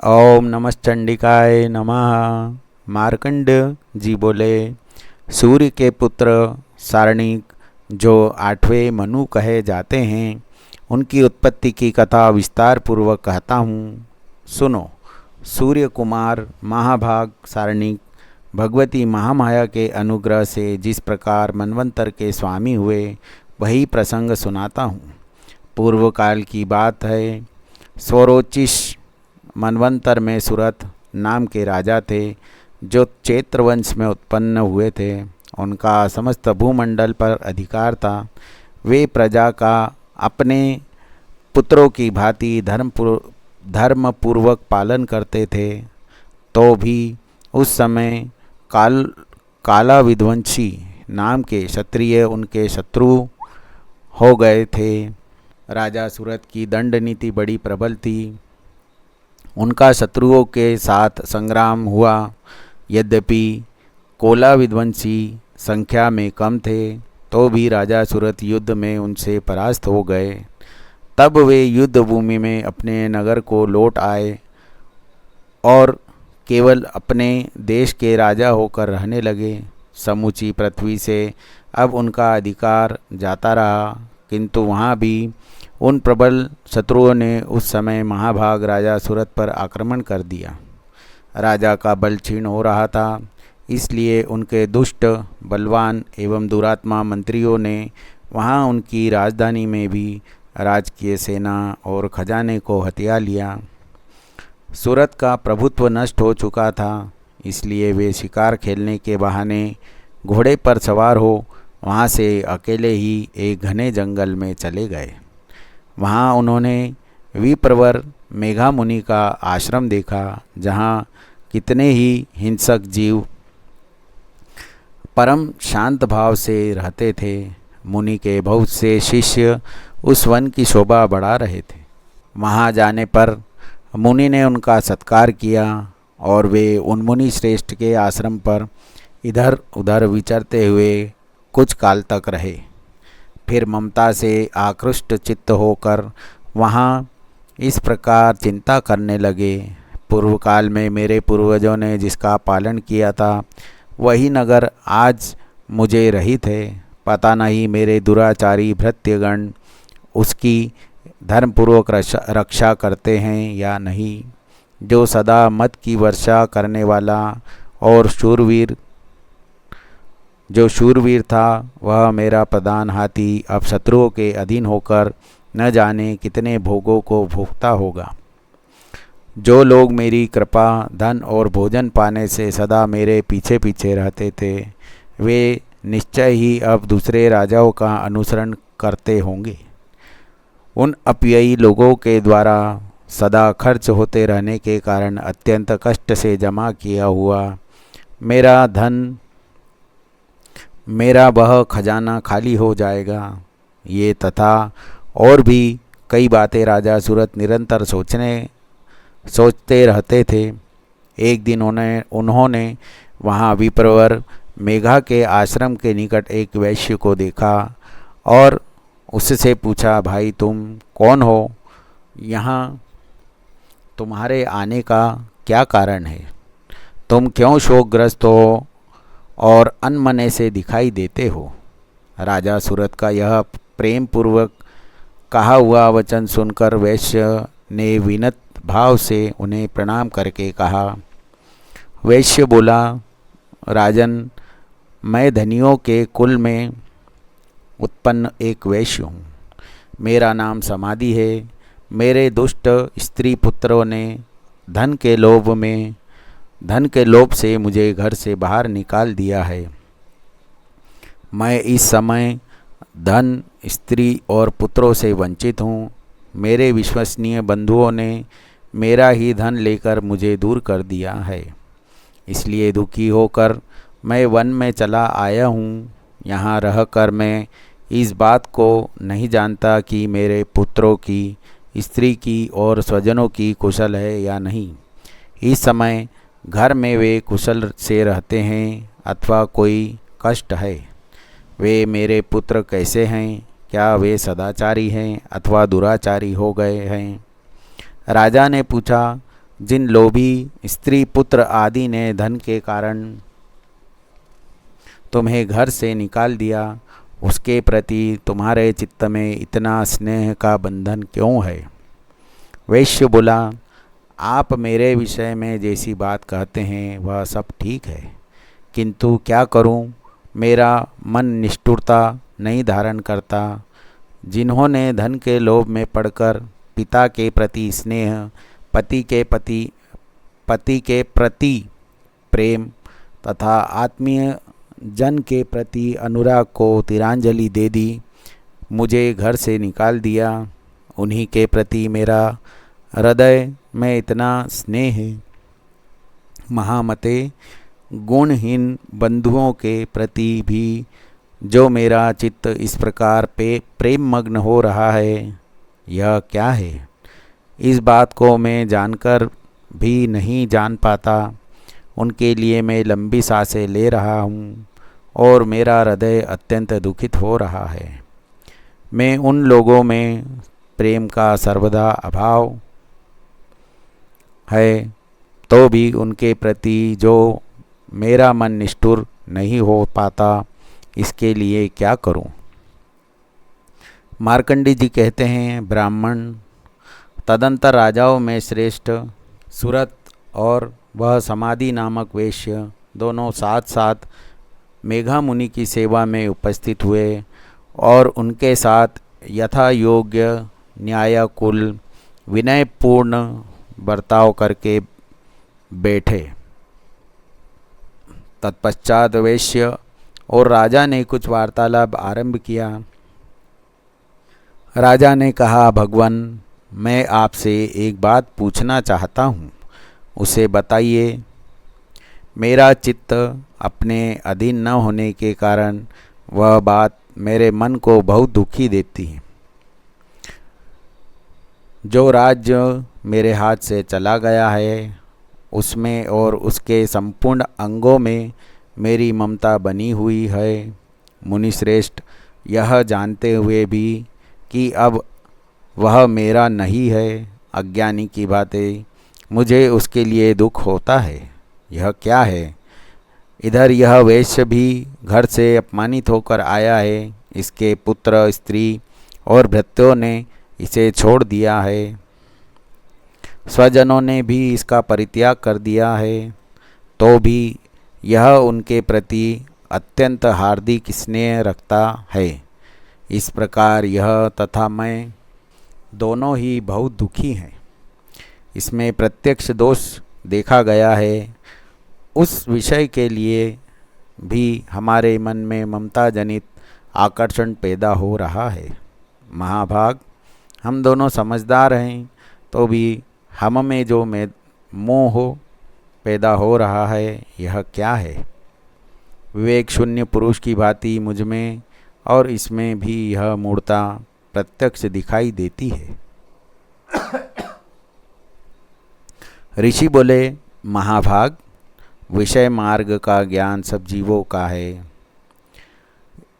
ओम नमश्चंडिकाय नमः। मार्कंड जी बोले, सूर्य के पुत्र सारणिक जो आठवें मनु कहे जाते हैं, उनकी उत्पत्ति की कथा विस्तार पूर्वक कहता हूँ, सुनो। सूर्य कुमार महाभाग सारणिक भगवती महामाया के अनुग्रह से जिस प्रकार मनवंतर के स्वामी हुए, वही प्रसंग सुनाता हूँ। पूर्व काल की बात है। स्वरोचिष मनवंतर में सुरथ नाम के राजा थे, जो चैत्र वंश में उत्पन्न हुए थे। उनका समस्त भूमंडल पर अधिकार था। वे प्रजा का अपने पुत्रों की भांति धर्मपूर्वक पालन करते थे। तो भी उस समय काला विध्वंसी नाम के क्षत्रिय उनके शत्रु हो गए थे। राजा सूरत की दंड नीति बड़ी प्रबल थी। उनका शत्रुओं के साथ संग्राम हुआ। यद्यपि कोला विध्वंसी संख्या में कम थे, तो भी राजा सूरत युद्ध में उनसे परास्त हो गए। तब वे युद्ध भूमि में अपने नगर को लौट आए और केवल अपने देश के राजा होकर रहने लगे। समूची पृथ्वी से अब उनका अधिकार जाता रहा, किंतु वहाँ भी उन प्रबल शत्रुओं ने उस समय महाभाग राजा सूरत पर आक्रमण कर दिया। राजा का बल क्षीण हो रहा था, इसलिए उनके दुष्ट, बलवान एवं दुरात्मा मंत्रियों ने वहाँ उनकी राजधानी में भी राजकीय सेना और खजाने को हथिया लिया। सूरत का प्रभुत्व नष्ट हो चुका था, इसलिए वे शिकार खेलने के बहाने घोड़े पर सवार हो वहाँ से अकेले ही एक घने जंगल में चले गए। वहाँ उन्होंने विप्रवर मेघा मुनि का आश्रम देखा, जहाँ कितने ही हिंसक जीव परम शांत भाव से रहते थे। मुनि के बहुत से शिष्य उस वन की शोभा बढ़ा रहे थे। वहाँ जाने पर मुनि ने उनका सत्कार किया और वे उन मुनि श्रेष्ठ के आश्रम पर इधर उधर विचरते हुए कुछ काल तक रहे। फिर ममता से आकृष्ट चित्त होकर वहाँ इस प्रकार चिंता करने लगे, पूर्व काल में मेरे पूर्वजों ने जिसका पालन किया था, वही नगर आज मुझे रहित है। पता नहीं मेरे दुराचारी भृत्यगण उसकी धर्मपूर्वक रक्षा करते हैं या नहीं। जो सदा मत की वर्षा करने वाला और जो शूरवीर था, वह मेरा प्रधान हाथी अब शत्रुओं के अधीन होकर न जाने कितने भोगों को भोगता होगा। जो लोग मेरी कृपा, धन और भोजन पाने से सदा मेरे पीछे पीछे रहते थे, वे निश्चय ही अब दूसरे राजाओं का अनुसरण करते होंगे। उन अपव्ययी लोगों के द्वारा सदा खर्च होते रहने के कारण अत्यंत कष्ट से जमा किया हुआ मेरा वह खजाना खाली हो जाएगा। ये तथा और भी कई बातें राजा सूरत निरंतर सोचते रहते थे। एक दिन उन्होंने वहाँ विप्रवर मेघा के आश्रम के निकट एक वैश्य को देखा और उससे पूछा, भाई तुम कौन हो? यहाँ तुम्हारे आने का क्या कारण है? तुम क्यों शोकग्रस्त हो और अनमने से दिखाई देते हो? राजा सूरत का यह प्रेम पूर्वक कहा हुआ वचन सुनकर वैश्य ने विनत भाव से उन्हें प्रणाम करके कहा। वैश्य बोला, राजन, मैं धनियों के कुल में उत्पन्न एक वैश्य हूँ। मेरा नाम समाधि है। मेरे दुष्ट स्त्री पुत्रों ने धन के लोभ से मुझे घर से बाहर निकाल दिया है। मैं इस समय धन, स्त्री और पुत्रों से वंचित हूँ। मेरे विश्वसनीय बंधुओं ने मेरा ही धन लेकर मुझे दूर कर दिया है। इसलिए दुखी होकर मैं वन में चला आया हूँ। यहाँ रहकर मैं इस बात को नहीं जानता कि मेरे पुत्रों की, स्त्री की और स्वजनों की कुशल है या नहीं। इस समय घर में वे कुशल से रहते हैं अथवा कोई कष्ट है। वे मेरे पुत्र कैसे हैं? क्या वे सदाचारी हैं अथवा दुराचारी हो गए हैं? राजा ने पूछा, जिन लोभी स्त्री पुत्र आदि ने धन के कारण तुम्हें घर से निकाल दिया, उसके प्रति तुम्हारे चित्त में इतना स्नेह का बंधन क्यों है? वैश्य बोला, आप मेरे विषय में जैसी बात कहते हैं वह सब ठीक है, किंतु क्या करूं, मेरा मन निष्ठुरता नहीं धारण करता। जिन्होंने धन के लोभ में पड़कर पिता के प्रति स्नेह, पति के प्रति प्रेम तथा आत्मीय जन के प्रति अनुराग को तिलांजलि दे दी, मुझे घर से निकाल दिया, उन्हीं के प्रति मेरा हृदय में इतना स्नेह है। महामते, गुणहीन बंधुओं के प्रति भी जो मेरा चित्त इस प्रकार प्रेम मग्न हो रहा है, यह क्या है? इस बात को मैं जानकर भी नहीं जान पाता। उनके लिए मैं लंबी सांसें ले रहा हूँ और मेरा हृदय अत्यंत दुखित हो रहा है। मैं उन लोगों में प्रेम का सर्वदा अभाव है, तो भी उनके प्रति जो मेरा मन निष्ठुर नहीं हो पाता, इसके लिए क्या करूं? मार्कंडी जी कहते हैं, ब्राह्मण तदंतर राजाओं में श्रेष्ठ सुरत और वह समाधि नामक वैश्य दोनों साथ साथ मेघा मुनि की सेवा में उपस्थित हुए और उनके साथ यथा योग्य न्यायकुल विनयपूर्ण बर्ताव करके बैठे। तत्पश्चात वैश्य और राजा ने कुछ वार्तालाप आरंभ किया। राजा ने कहा, भगवान, मैं आपसे एक बात पूछना चाहता हूँ, उसे बताइए। मेरा चित्त अपने अधीन न होने के कारण वह बात मेरे मन को बहुत दुखी देती है। जो राज्य मेरे हाथ से चला गया है, उसमें और उसके संपूर्ण अंगों में मेरी ममता बनी हुई है। मुनिश्रेष्ठ, यह जानते हुए भी कि अब वह मेरा नहीं है, अज्ञानी की बातें, मुझे उसके लिए दुख होता है। यह क्या है? इधर यह वैश्य भी घर से अपमानित होकर आया है, इसके पुत्र, स्त्री और भृत्यों ने इसे छोड़ दिया है, स्वजनों ने भी इसका परित्याग कर दिया है, तो भी यह उनके प्रति अत्यंत हार्दिक स्नेह रखता है। इस प्रकार यह तथा मैं दोनों ही बहुत दुखी हैं। इसमें प्रत्यक्ष दोष देखा गया है। उस विषय के लिए भी हमारे मन में ममता जनित आकर्षण पैदा हो रहा है। महाभाग, हम दोनों समझदार हैं, तो भी हम में जो मोह पैदा हो रहा है, यह क्या है? विवेक शून्य पुरुष की भांति मुझ में और इसमें भी यह मूढ़ता प्रत्यक्ष दिखाई देती है। ऋषि बोले, महाभाग, विषय मार्ग का ज्ञान सब जीवों का है।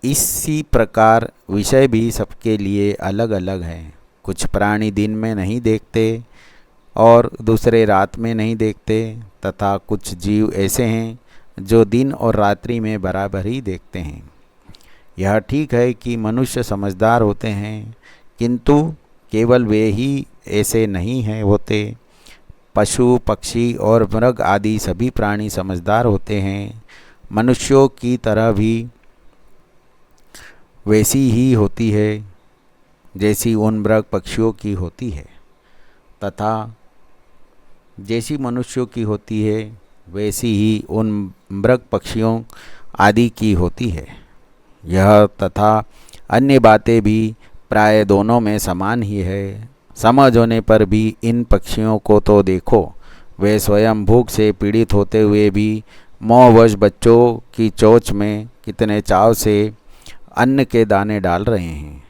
इसी प्रकार विषय भी सबके लिए अलग अलग हैं। कुछ प्राणी दिन में नहीं देखते और दूसरे रात में नहीं देखते, तथा कुछ जीव ऐसे हैं जो दिन और रात्रि में बराबर ही देखते हैं। यह ठीक है कि मनुष्य समझदार होते हैं, किंतु केवल वे ही ऐसे नहीं हैं होते। पशु, पक्षी और मृग आदि सभी प्राणी समझदार होते हैं। मनुष्यों की तरह भी वैसी ही होती है जैसी उन मृग पक्षियों की होती है, तथा जैसी मनुष्यों की होती है वैसी ही उन मृग पक्षियों आदि की होती है। यह तथा अन्य बातें भी प्राय दोनों में समान ही है। समझ होने पर भी इन पक्षियों को तो देखो, वे स्वयं भूख से पीड़ित होते हुए भी मोहवश बच्चों की चोंच में कितने चाव से अन्न के दाने डाल रहे हैं।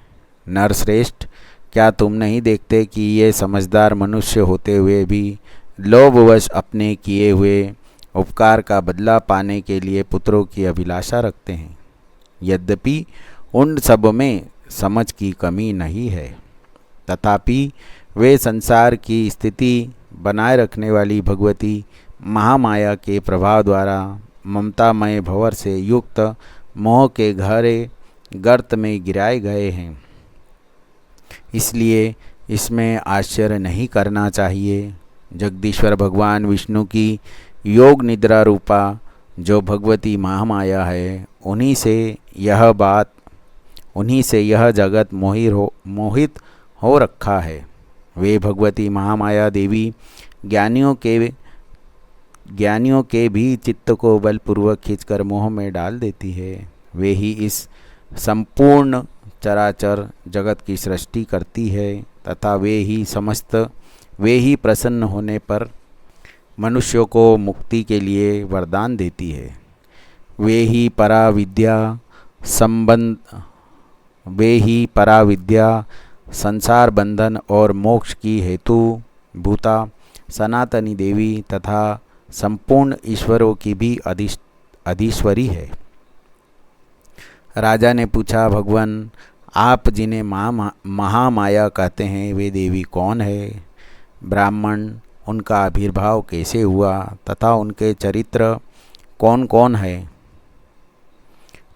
नरश्रेष्ठ, क्या तुम नहीं देखते कि ये समझदार मनुष्य होते हुए भी लोभवश अपने किए हुए उपकार का बदला पाने के लिए पुत्रों की अभिलाषा रखते हैं? यद्यपि उन सब में समझ की कमी नहीं है, तथापि वे संसार की स्थिति बनाए रखने वाली भगवती महामाया के प्रभाव द्वारा ममतामय भंवर से युक्त मोह के गहरे गर्त में गिराए गए हैं। इसलिए इसमें आश्चर्य नहीं करना चाहिए। जगदीश्वर भगवान विष्णु की योग निद्रा रूपा जो भगवती महामाया है, उन्हीं से यह जगत मोहित हो रखा है। वे भगवती महामाया देवी ज्ञानियों के भी चित्त को बलपूर्वक खींचकर मोह में डाल देती है। वे ही इस संपूर्ण चराचर जगत की सृष्टि करती है तथा वे ही प्रसन्न होने पर मनुष्यों को मुक्ति के लिए वरदान देती है। वे ही पराविद्या संसार बंधन और मोक्ष की हेतु भूता सनातनी देवी तथा संपूर्ण ईश्वरों की भी अधीश्वरी है। राजा ने पूछा, भगवान आप जिन्हें महामाया कहते हैं, वे देवी कौन है? ब्राह्मण, उनका आविर्भाव कैसे हुआ तथा उनके चरित्र कौन कौन है?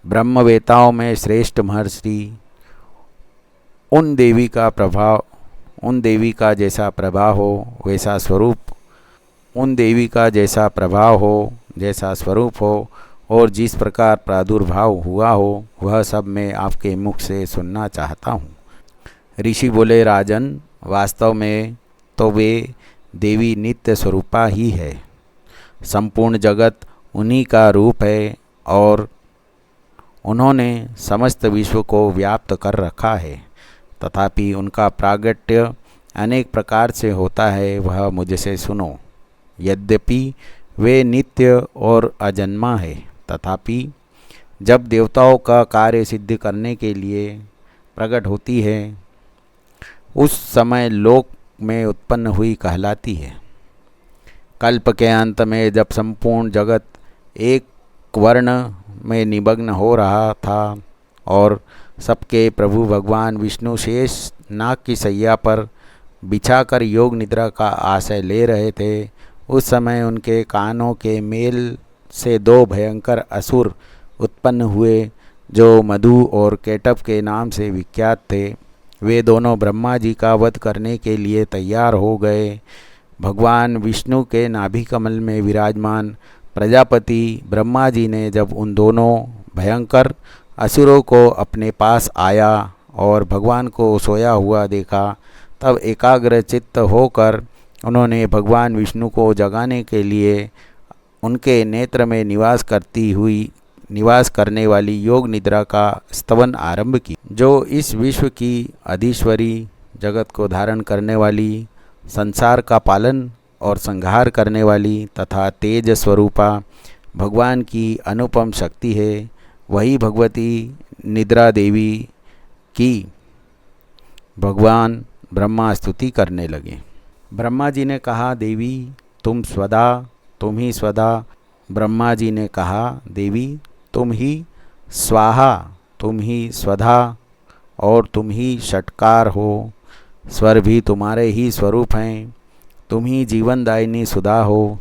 ब्रह्मवेताओं में श्रेष्ठ महर्षि उन देवी का जैसा प्रभाव हो वैसा स्वरूप हो और जिस प्रकार प्रादुर्भाव हुआ हो, वह सब मैं आपके मुख से सुनना चाहता हूँ। ऋषि बोले, राजन, वास्तव में तो वे देवी नित्य स्वरूपा ही है। संपूर्ण जगत उन्हीं का रूप है और उन्होंने समस्त विश्व को व्याप्त कर रखा है। तथापि उनका प्रागट्य अनेक प्रकार से होता है, वह मुझसे सुनो। यद्यपि वे नित्य और अजन्मा है, तथापि जब देवताओं का कार्य सिद्ध करने के लिए प्रकट होती है, उस समय लोक में उत्पन्न हुई कहलाती है। कल्प के अंत में जब संपूर्ण जगत एक वर्ण में निमग्न हो रहा था और सबके प्रभु भगवान विष्णु शेष नाग की सैया पर बिछाकर योग निद्रा का आश्रय ले रहे थे, उस समय उनके कानों के मेल से दो भयंकर असुर उत्पन्न हुए जो मधु और केटव के नाम से विख्यात थे। वे दोनों ब्रह्मा जी का वध करने के लिए तैयार हो गए। भगवान विष्णु के नाभि कमल में विराजमान प्रजापति ब्रह्मा जी ने जब उन दोनों भयंकर असुरों को अपने पास आया और भगवान को सोया हुआ देखा, तब एकाग्र चित्त होकर उन्होंने भगवान विष्णु को जगाने के लिए उनके नेत्र में निवास करने वाली योग निद्रा का स्तवन आरंभ की, जो इस विश्व की अधीश्वरी, जगत को धारण करने वाली, संसार का पालन और संहार करने वाली तथा तेज स्वरूपा भगवान की अनुपम शक्ति है। वही भगवती निद्रा देवी की भगवान ब्रह्मा स्तुति करने लगे। ब्रह्मा जी ने कहा, देवी तुम ही स्वधा। ब्रह्मा जी ने कहा, देवी तुम ही स्वाहा, तुम ही स्वधा और तुम ही षटकार हो। स्वर भी तुम्हारे ही स्वरूप हैं। तुम ही जीवनदायिनी सुधा हो।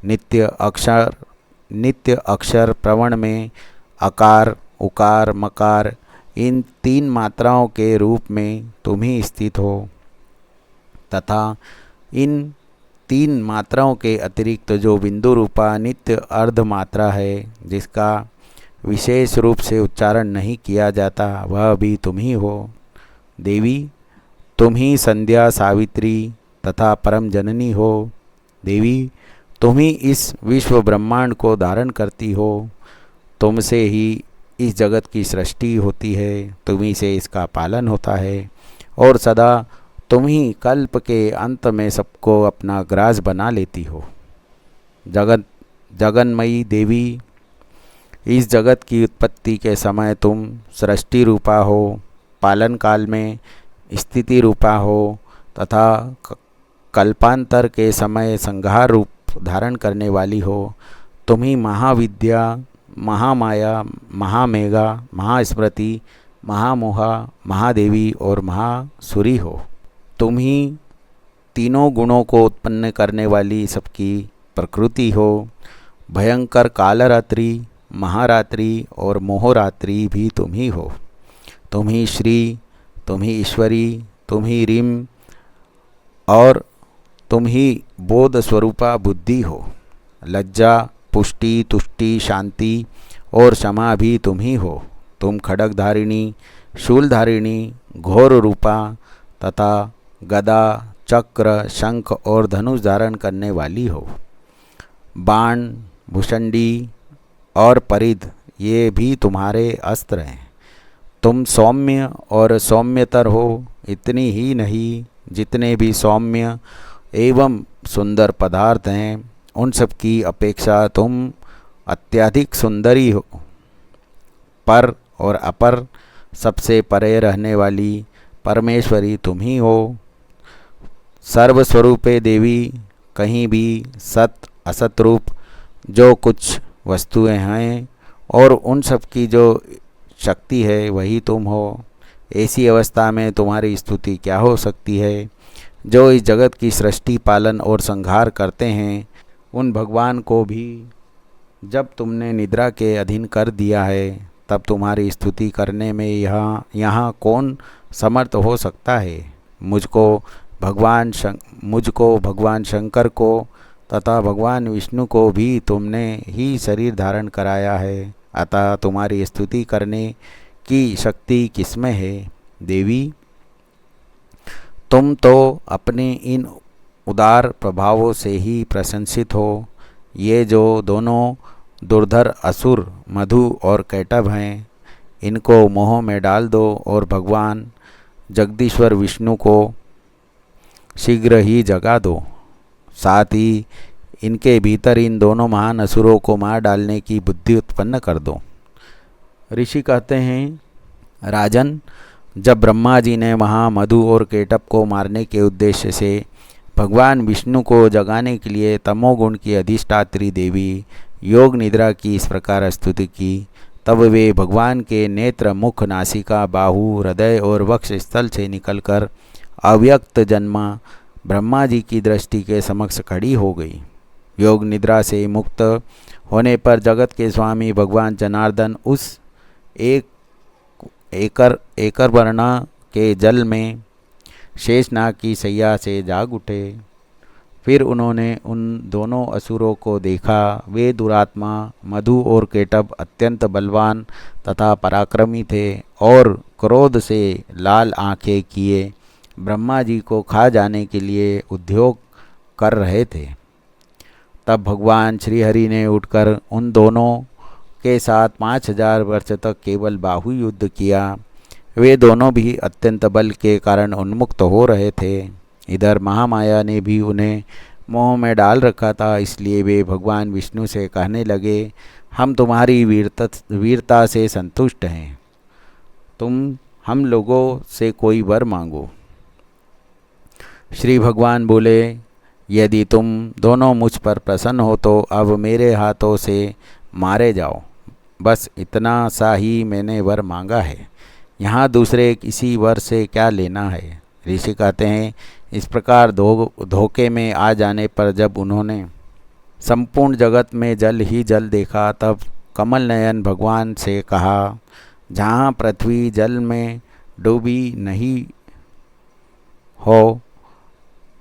नित्य अक्षर प्रवण में अकार, उकार, मकार, इन तीन मात्राओं के रूप में तुम ही स्थित हो तथा इन तीन मात्राओं के अतिरिक्त जो बिंदु रूपा नित्य अर्ध मात्रा है, जिसका विशेष रूप से उच्चारण नहीं किया जाता, वह भी तुम ही हो। देवी तुम ही संध्या, सावित्री तथा परम जननी हो। देवी तुम ही इस विश्व ब्रह्मांड को धारण करती हो। तुमसे ही इस जगत की सृष्टि होती है, तुम्ही से इसका पालन होता है और सदा तुम ही कल्प के अंत में सबको अपना ग्रास बना लेती हो। जगन्मयी देवी, इस जगत की उत्पत्ति के समय तुम सृष्टि रूपा हो, पालन काल में स्थिति रूपा हो तथा कल्पांतर के समय संहार रूप धारण करने वाली हो। तुम ही महाविद्या, महामाया, महामेघा, महास्मृति, महामोहा, महादेवी और महासुरी हो। तुम ही तीनों गुणों को उत्पन्न करने वाली सबकी प्रकृति हो। भयंकर कालरात्रि, महारात्रि और मोहरात्रि भी तुम ही हो। तुम ही श्री, तुम ही ईश्वरी, तुम ही रीम और तुम ही बोध स्वरूपा बुद्धि हो। लज्जा, पुष्टि, तुष्टि, शांति और क्षमा भी तुम ही हो। तुम खड्गधारिणी, शूलधारिणी, घोर रूपा तथा गदा, चक्र, शंख और धनुष धारण करने वाली हो। बाण, भुषंडी और परिध ये भी तुम्हारे अस्त्र हैं। तुम सौम्य और सौम्यतर हो। इतनी ही नहीं, जितने भी सौम्य एवं सुंदर पदार्थ हैं उन सब की अपेक्षा तुम अत्यधिक सुंदरी हो। पर और अपर सबसे परे रहने वाली परमेश्वरी तुम ही हो। सर्वस्वरूपे देवी, कहीं भी सत असत रूप जो कुछ वस्तुएं हैं और उन सब की जो शक्ति है वही तुम हो। ऐसी अवस्था में तुम्हारी स्तुति क्या हो सकती है। जो इस जगत की सृष्टि, पालन और संहार करते हैं उन भगवान को भी जब तुमने निद्रा के अधीन कर दिया है तब तुम्हारी स्तुति करने में यहाँ कौन समर्थ हो सकता है। मुझको भगवान शंकर को तथा भगवान विष्णु को भी तुमने ही शरीर धारण कराया है, अतः तुम्हारी स्तुति करने की शक्ति किसमें है। देवी, तुम तो अपने इन उदार प्रभावों से ही प्रशंसित हो। ये जो दोनों दुर्धर असुर मधु और कैटभ हैं, इनको मोह में डाल दो और भगवान जगदीश्वर विष्णु को शीघ्र ही जगा दो। साथ ही इनके भीतर इन दोनों महान असुरों को मार डालने की बुद्धि उत्पन्न कर दो। ऋषि कहते हैं, राजन, जब ब्रह्मा जी ने वहाँ मधु और केटप को मारने के उद्देश्य से भगवान विष्णु को जगाने के लिए तमोगुण की अधिष्ठात्री देवी योग निद्रा की इस प्रकार स्तुति की, तब वे भगवान के नेत्र, मुख, नासिका, बाहु, हृदय और वक्ष स्थल से निकलकर अव्यक्त जन्मा ब्रह्मा जी की दृष्टि के समक्ष खड़ी हो गई। योग निद्रा से मुक्त होने पर जगत के स्वामी भगवान जनार्दन उस एकर वर्णा के जल में शेषनाग की सैया से जाग उठे। फिर उन्होंने उन दोनों असुरों को देखा। वे दुरात्मा मधु और केटभ अत्यंत बलवान तथा पराक्रमी थे और क्रोध से लाल आंखें किए ब्रह्मा जी को खा जाने के लिए उद्योग कर रहे थे। तब भगवान श्रीहरि ने उठकर उन दोनों के साथ 5000 वर्ष तक केवल बाहु युद्ध किया। वे दोनों भी अत्यंत बल के कारण उन्मुक्त हो रहे थे। इधर महामाया ने भी उन्हें मोह में डाल रखा था, इसलिए वे भगवान विष्णु से कहने लगे, हम तुम्हारी वीरता से संतुष्ट हैं, तुम हम लोगों से कोई वर मांगो। श्री भगवान बोले, यदि तुम दोनों मुझ पर प्रसन्न हो तो अब मेरे हाथों से मारे जाओ। बस इतना सा ही मैंने वर मांगा है, यहाँ दूसरे किसी वर से क्या लेना है। ऋषि कहते हैं, इस प्रकार धोखे में आ जाने पर जब उन्होंने संपूर्ण जगत में जल ही जल देखा, तब कमल नयन भगवान से कहा, जहाँ पृथ्वी जल में डूबी नहीं हो,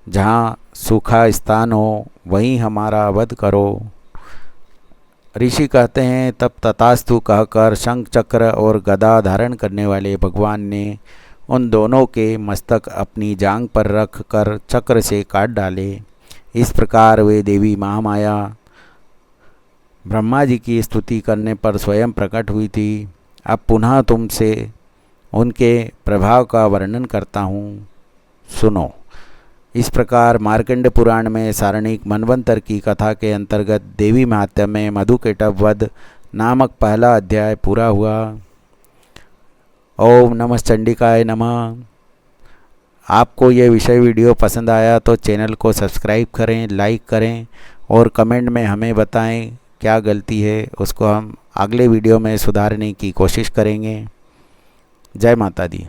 जहाँ सूखा स्थान हो, वहीं हमारा वध करो। ऋषि कहते हैं, तब तथास्तु कहकर शंख, चक्र और गदा धारण करने वाले भगवान ने उन दोनों के मस्तक अपनी जांग पर रख कर चक्र से काट डाले। इस प्रकार वे देवी महामाया ब्रह्मा जी की स्तुति करने पर स्वयं प्रकट हुई थी। अब पुनः तुमसे उनके प्रभाव का वर्णन करता हूँ, सुनो। इस प्रकार मार्कंड पुराण में सारणिक मनवंतर की कथा के अंतर्गत देवी महात्म्य में मधुकेटभ वध नामक पहला अध्याय पूरा हुआ। ओम नमः चंडिकाय नमः। आपको ये विषय वीडियो पसंद आया तो चैनल को सब्सक्राइब करें, लाइक करें और कमेंट में हमें बताएं क्या गलती है, उसको हम अगले वीडियो में सुधारने की कोशिश करेंगे। जय माता दी।